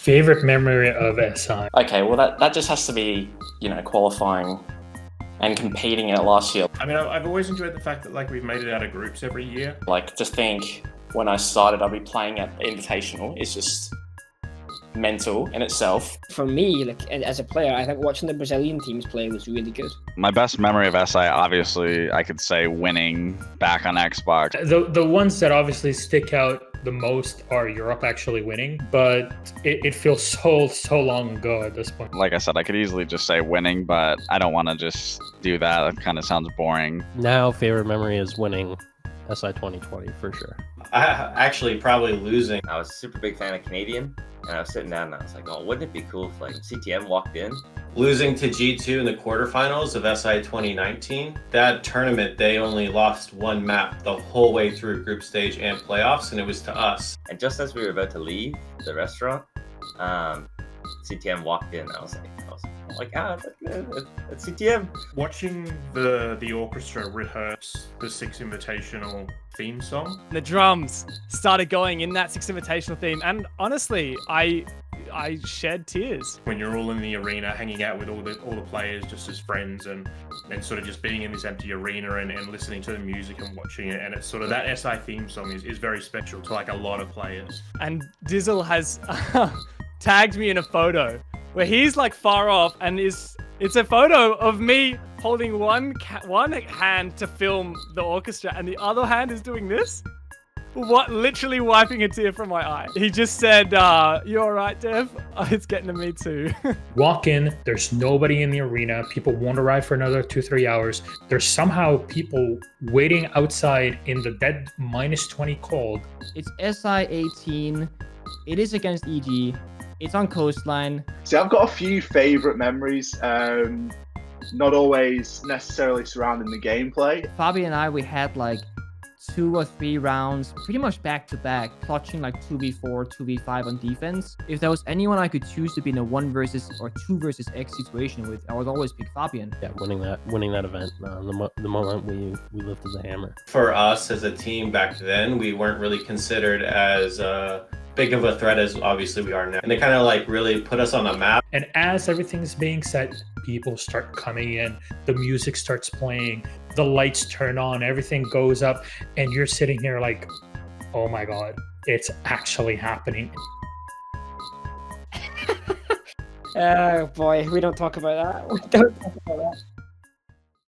Favorite memory of SI? Okay, well that just has to be, qualifying and competing in it last year. I mean, I've always enjoyed the fact that like we've made it out of groups every year. Like, to think when I started I'll be playing at Invitational is just mental in itself. For me, like as a player, I think watching the Brazilian teams play was really good. My best memory of SI, obviously, I could say winning back on Xbox. The ones that obviously stick out the most are Europe actually winning, but it feels so long ago at this point. Like I said, I could easily just say winning, but I don't want to just do that. That kind of sounds boring. Now, favorite memory is winning SI 2020 for sure. Actually, probably losing. I was a super big fan of Canadian, and I was sitting down and I was like, oh, wouldn't it be cool if like CTM walked in? Losing to G2 in the quarterfinals of SI 2019. That tournament, they only lost one map the whole way through group stage and playoffs, and it was to us. And just as we were about to leave the restaurant, CTM walked in. I was like, oh my god, that's CTM. Watching the orchestra rehearse the Six Invitational theme song. The drums started going in that Six Invitational theme, and honestly, I shed tears. When you're all in the arena hanging out with all the players just as friends and sort of just being in this empty arena and listening to the music and watching it, and it's sort of that SI theme song is very special to like a lot of players. And Dizzle has tagged me in a photo where he's like far off, and it's a photo of me holding one hand to film the orchestra and the other hand is doing this. Literally wiping a tear from my eye. He just said, you all right, Dev? It's getting to me too. Walk in, there's nobody in the arena. People won't arrive for another 2-3 hours. There's somehow people waiting outside in the dead -20 cold. It's SI 18. It is against EG. It's on coastline. See, I've got a few favorite memories. Not always necessarily surrounding the gameplay. Fabi and I, we had like 2 or 3 rounds, pretty much back to back, clutching like 2v4, 2v5 on defense. If there was anyone I could choose to be in a 1 versus or 2 versus X situation with, I would always pick Fabian. Yeah, winning that event, the moment we lifted the hammer. For us as a team back then, we weren't really considered as big of a threat as obviously we are now. And they kind of like really put us on the map. And as everything's being set, people start coming in, the music starts playing, the lights turn on, everything goes up, and you're sitting here like, oh my god, it's actually happening. Oh boy, we don't talk about that. We don't talk about that.